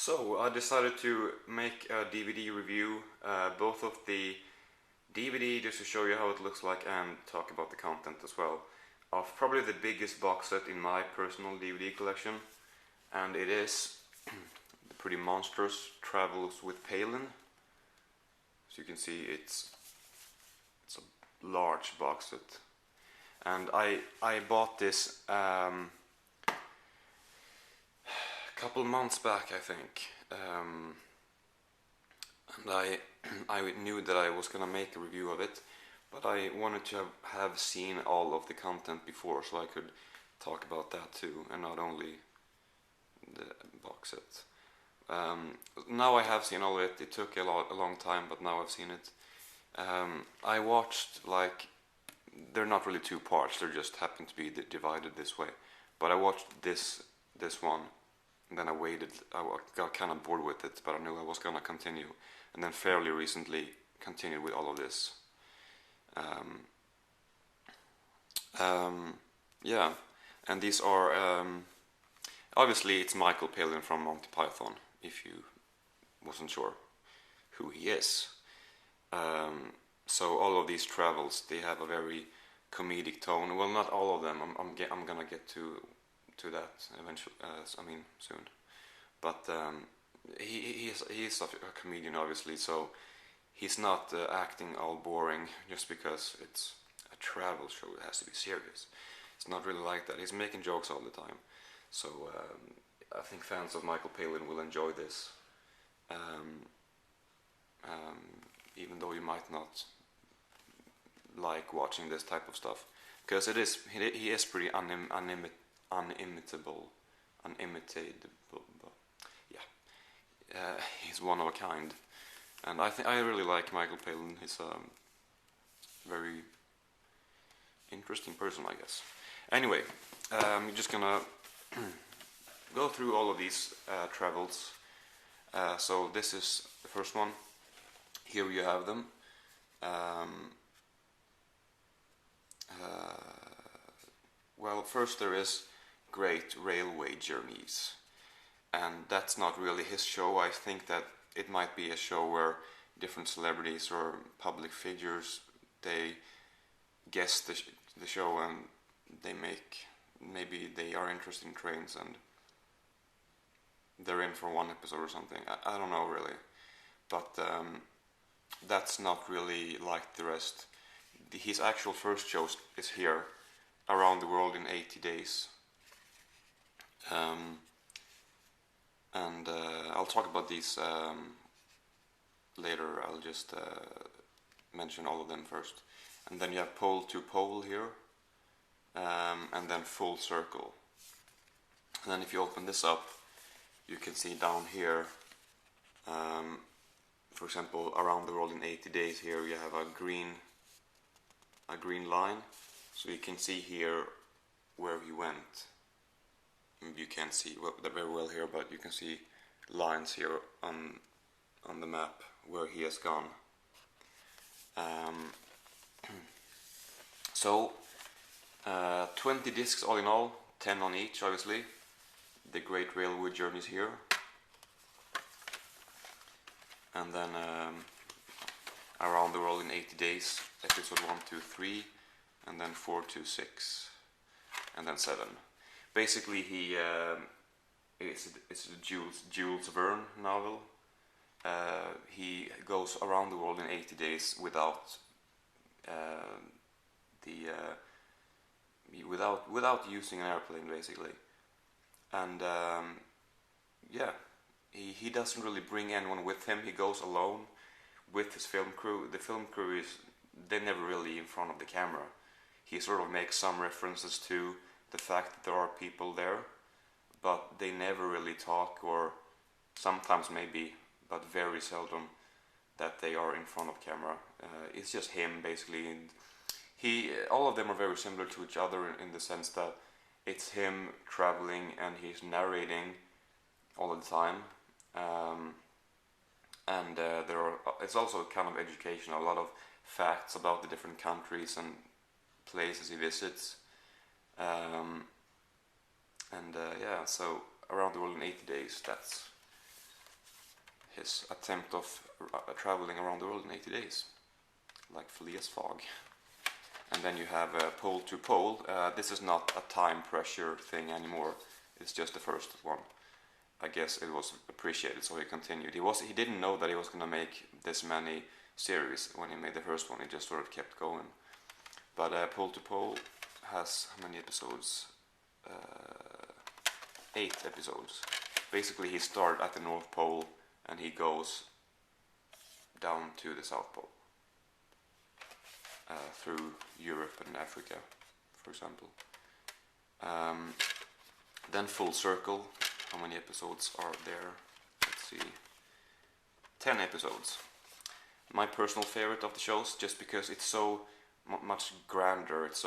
So I decided to make a DVD review, both of the DVD just to show you how it looks like and talk about the content as well, of probably the biggest box set in my personal DVD collection, and it is the pretty monstrous Travels with Palin. As you can see, it's a large box set, and I bought this couple months back, I think, and I knew that I was gonna make a review of it, but I wanted to have seen all of the content before, so I could talk about that too, and not only the box set. Now I have seen all of it. It took a long time, but now I've seen it. I watched, like, they're not really two parts, they just happen to be divided this way, but I watched this one. And then I waited, I got kind of bored with it, but I knew I was going to continue. And then fairly recently continued with all of this. Yeah, and these are, obviously it's Michael Palin from Monty Python, if you wasn't sure who he is. So all of these travels, they have a very comedic tone. Well, not all of them, I'm gonna get to that eventually, soon. But he is a comedian, obviously, so he's not acting all boring just because it's a travel show. It has to be serious. It's not really like that. He's making jokes all the time. So I think fans of Michael Palin will enjoy this, even though you might not like watching this type of stuff, because he is pretty unimitable. Yeah, he's one of a kind, and I really like Michael Palin. He's a very interesting person, I guess. Anyway, I'm just gonna go through all of these travels. So this is the first one. Here you have them. Well, first there is Great Railway Journeys, and that's not really his show. I think that it might be a show where different celebrities or public figures, they guest the show, and maybe they are interested in trains and they're in for one episode or something. I don't know really, but that's not really like the rest. His actual first show is here, Around the World in 80 Days. And I'll talk about these later. I'll just mention all of them first. And then you have Pole to Pole here, and then Full Circle. And then if you open this up, you can see down here, for example, Around the World in 80 Days. Here you have a green line, so you can see here where he went. You can't see that very well here, but you can see lines here on the map where he has gone. So 20 discs all in all, 10 on each, obviously. The Great Railway Journeys here, and then Around the World in 80 Days, episode 1, 2, 3, and then 4 to 6, and then 7. Basically, it's a Jules Verne novel. He goes around the world in 80 days without using an airplane, basically. And yeah, he doesn't really bring anyone with him. He goes alone with his film crew. The film crew they're never really in front of the camera. He sort of makes some references to the fact that there are people there, but they never really talk, or sometimes maybe, but very seldom, that they are in front of camera. It's just him, basically. And all of them are very similar to each other in the sense that it's him traveling and he's narrating all the time. And it's also kind of educational, a lot of facts about the different countries and places he visits. Yeah, so Around the World in 80 Days, that's his attempt of traveling around the world in 80 days, like Phileas Fogg. And then you have Pole to Pole. This is not a time pressure thing anymore. It's just the first one. I guess it was appreciated, so he continued. He didn't know that he was going to make this many series when he made the first one. He just sort of kept going. But Pole to Pole has how many episodes? 8 episodes. Basically, he started at the North Pole and he goes down to the South Pole through Europe and Africa, for example. Then Full Circle. How many episodes are there? Let's see. 10 episodes. My personal favorite of the shows, just because it's so much grander. It's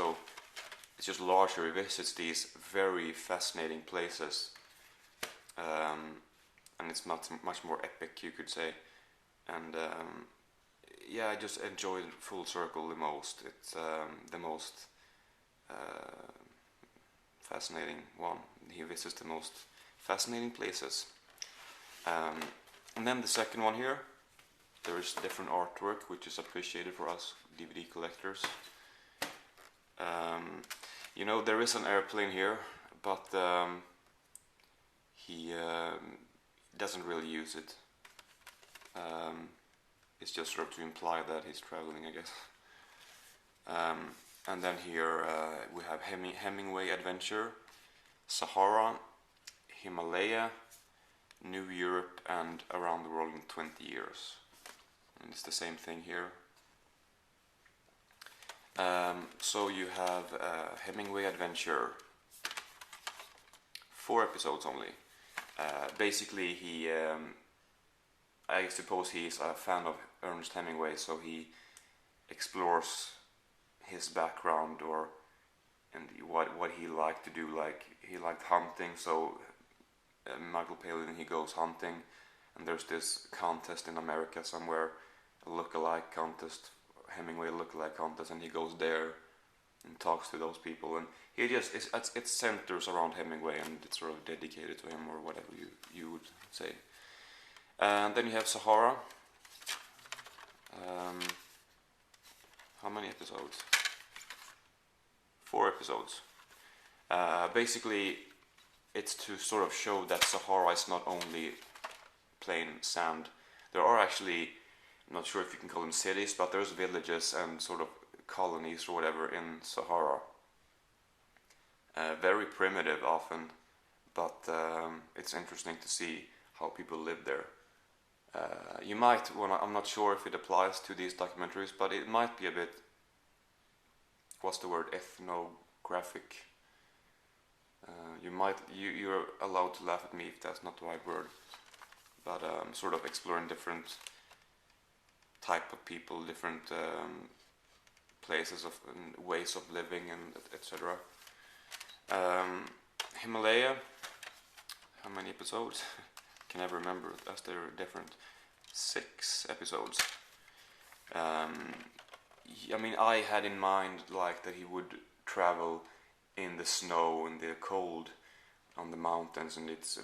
just larger. It visits these very fascinating places, and it's much more epic, you could say. And yeah, I just enjoyed Full Circle the most. It's the most fascinating one. He visits the most fascinating places. And then the second one here, there is different artwork, which is appreciated for us DVD collectors. You know, there is an airplane here, but he doesn't really use it. It's just sort of to imply that he's traveling, I guess. And then here we have Hemingway Adventure, Sahara, Himalaya, New Europe, and Around the World in 20 Years. And it's the same thing here. So you have Hemingway Adventure, 4 episodes only. Basically, I suppose he's a fan of Ernest Hemingway, so he explores his background and what he liked to do. Like, he liked hunting, so Michael Palin, he goes hunting, and there's this contest in America somewhere, a look-alike contest, Hemingway look-alike contest, and he goes there and talks to those people, and he just it centers around Hemingway, and it's sort of dedicated to him, or whatever you would say. And then you have Sahara. How many episodes? 4 episodes. Basically, it's to sort of show that Sahara is not only plain sand. There are actually, I'm not sure if you can call them cities, but there's villages and sort of colonies or whatever in Sahara. Very primitive often, but it's interesting to see how people live there. You might wanna, I'm not sure if it applies to these documentaries, but it might be a bit, what's the word, ethnographic. You're allowed to laugh at me if that's not the right word, but sort of exploring different type of people, different places of and ways of living, and etc. Himalaya, how many episodes? Can never remember, as they're different. 6 episodes. I mean, I had in mind like that he would travel in the snow and the cold on the mountains, and it's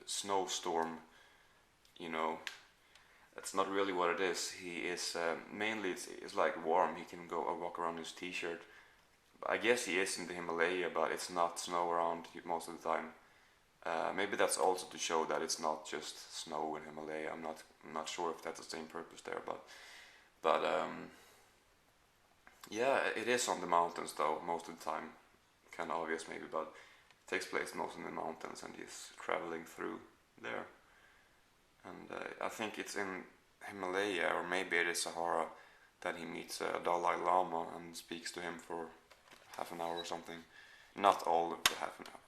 snowstorm. You know, that's not really what it is. He is mainly it's like warm. He can go walk around in his t-shirt. I guess he is in the Himalaya, but it's not snow around most of the time. Maybe that's also to show that it's not just snow in Himalaya. I'm not sure if that's the same purpose there, but yeah, it is on the mountains though most of the time. Kind of obvious maybe, but it takes place most in the mountains, and he's traveling through there. And I think it's in Himalaya, or maybe it is Sahara, that he meets Dalai Lama and speaks to him for half an hour or something. Not all of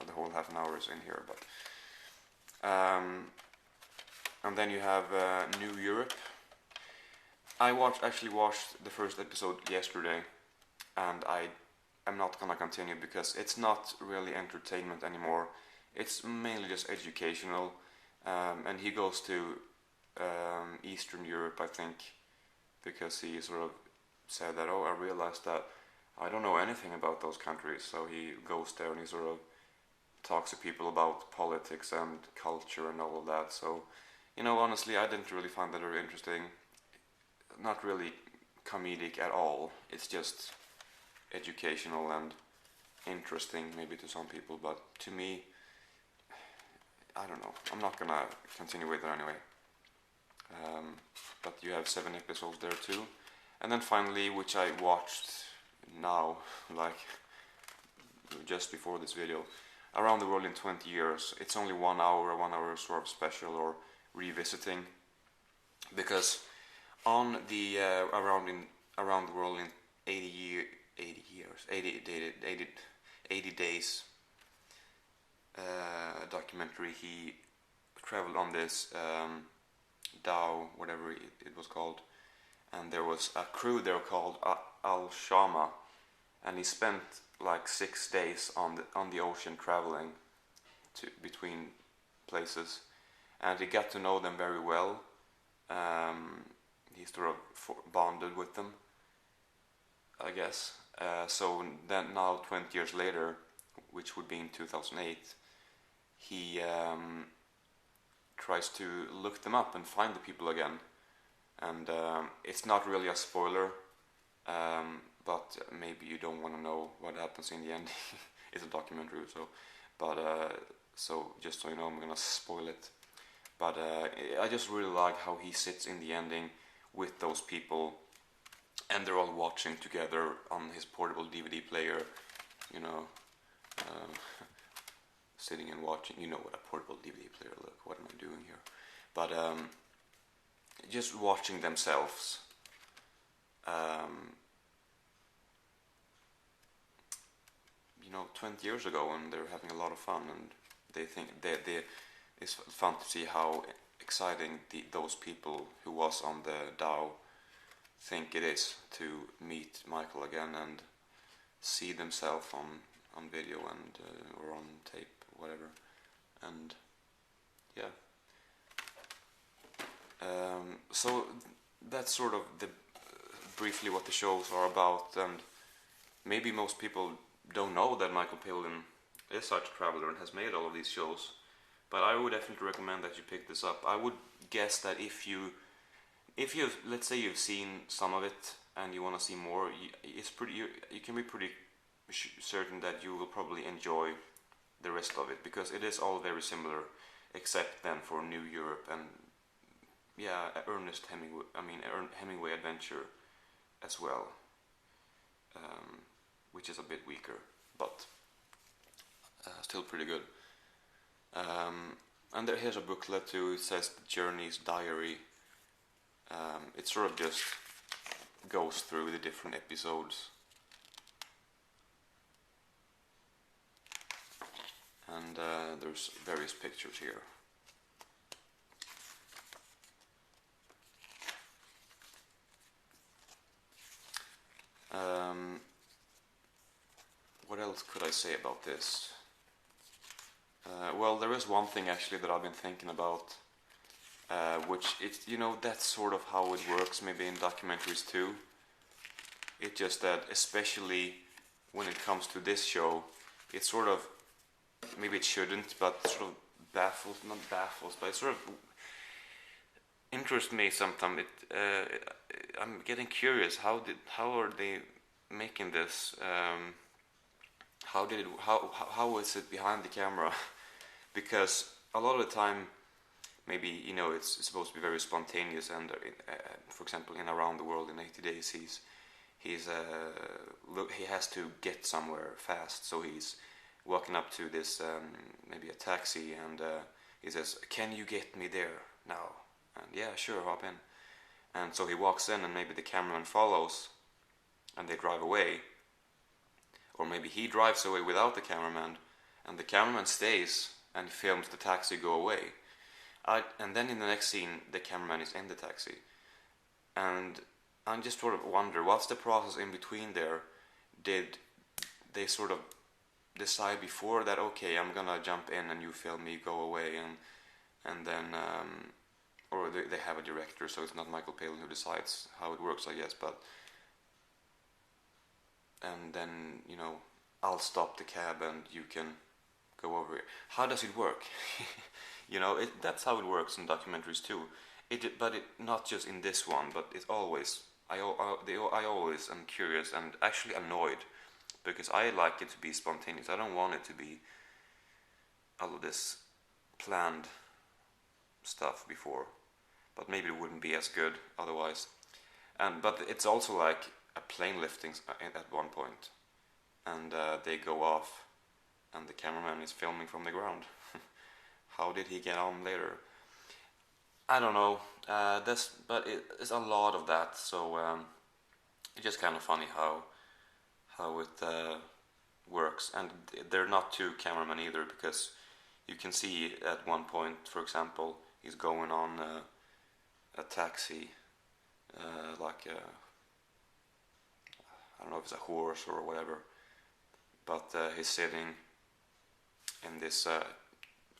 the whole half an hour is in here, but and then you have New Europe. I actually watched the first episode yesterday, and I'm not gonna continue because it's not really entertainment anymore. It's mainly just educational, and he goes to Eastern Europe, I think, because he sort of said that, oh, I realized that I don't know anything about those countries, so he goes there and he sort of talks to people about politics and culture and all of that. So, honestly, I didn't really find that very interesting. Not really comedic at all. It's just educational and interesting, maybe to some people, but to me, I don't know. I'm not gonna continue with it anyway. But you have 7 episodes there too. And then finally, which I watched now, like just before this video, Around the World in 20 Years. It's only 1 hour, a 1 hour sort of special or revisiting, because on the Around the World in 80 days documentary, he traveled on this dhow, whatever it was called, and there was a crew there called Al Shama, and he spent like 6 days on the ocean traveling between places, and he got to know them very well. He sort of bonded with them, I guess. So then now 20 years later, which would be in 2008, he tries to look them up and find the people again. And it's not really a spoiler, but maybe you don't want to know what happens in the end. It's a documentary, so just so you know, I'm gonna spoil it. But I just really like how he sits in the ending with those people, and they're all watching together on his portable DVD player, sitting and watching. You know what a portable DVD player look. What am I doing here? But just watching themselves. 20 years ago, and they're having a lot of fun, and they think it's fun to see how exciting those people who was on the dhow think it is to meet Michael again and see themselves on video and or on tape, whatever. And yeah, so that's sort of briefly what the shows are about. And maybe most people don't know that Michael Palin is such a traveler and has made all of these shows, but I would definitely recommend that you pick this up. I would guess that if you let's say you've seen some of it and you want to see more, you can be pretty certain that you will probably enjoy the rest of it, because it is all very similar, except then for New Europe and Hemingway adventure as well, which is a bit weaker, but still pretty good. And here's a booklet too. It says The Journey's Diary. It sort of just goes through the different episodes. And there's various pictures here. What else could I say about this? Well, there is one thing actually that I've been thinking about, which that's sort of how it works maybe in documentaries too. It's just that, especially when it comes to this show, it sort of, maybe it shouldn't, but sort of not baffles, but it sort of interests me sometimes. I'm getting curious. How are they making this? How is it behind the camera? Because a lot of the time, maybe it's supposed to be very spontaneous, and for example, in Around the World in 80 Days, he has to get somewhere fast, so he's walking up to this maybe a taxi, and he says, "Can you get me there now?" And yeah, sure, hop in. And so he walks in, and maybe the cameraman follows, and they drive away. Or maybe he drives away without the cameraman, and the cameraman stays and films the taxi go away. And then in the next scene, the cameraman is in the taxi. And I just sort of wonder, what's the process in between there? Did they sort of decide before that, okay, I'm gonna jump in and you film me, go away, and then or they have a director, so it's not Michael Palin who decides how it works, I guess, but and then I'll stop the cab and you can go over here. How does it work? You know, that's how it works in documentaries too. But not just in this one, but it's always. I always am curious and actually annoyed because I like it to be spontaneous. I don't want it to be all of this planned stuff before, but maybe it wouldn't be as good otherwise. But it's also like a plane lifting at one point, and they go off, and the cameraman is filming from the ground. How did he get on later? I don't know. But it's a lot of that. So it's just kind of funny how it works, and they're not two cameramen either, because you can see at one point, for example, he's going on a taxi, like I don't know if it's a horse or whatever, but he's sitting in this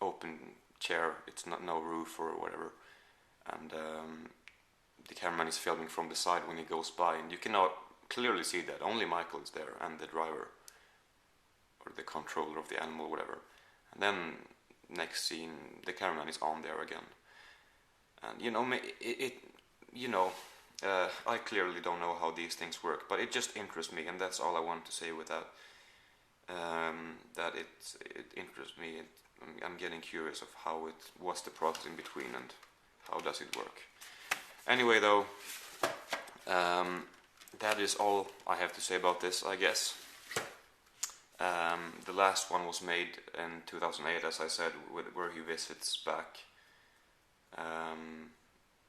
open chair. It's not no roof or whatever, and the cameraman is filming from the side when he goes by, and you cannot clearly see that. Only Michael is there and the driver or the controller of the animal or whatever. And then next scene, the cameraman is on there again, and you know I clearly don't know how these things work, but it just interests me, and that's all I want to say with that. That it interests me. I'm getting curious of what's the process in between, and how does it work. Anyway, though, that is all I have to say about this, I guess. The last one was made in 2008, as I said, where he visits back.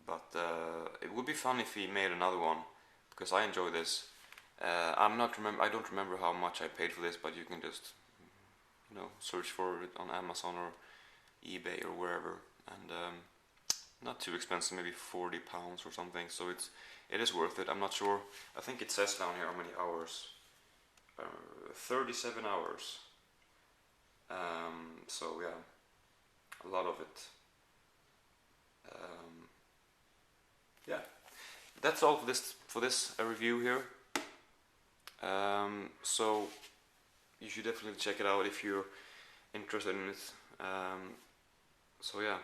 But it would be fun if he made another one, because I enjoy this. I don't remember how much I paid for this, but you can just search for it on Amazon or eBay or wherever, and not too expensive, maybe £40 or something. So it is worth it. I'm not sure. I think it says down here how many hours. 37 hours. So yeah, a lot of it. Yeah, that's all for this review here. So you should definitely check it out if you're interested in it. So yeah.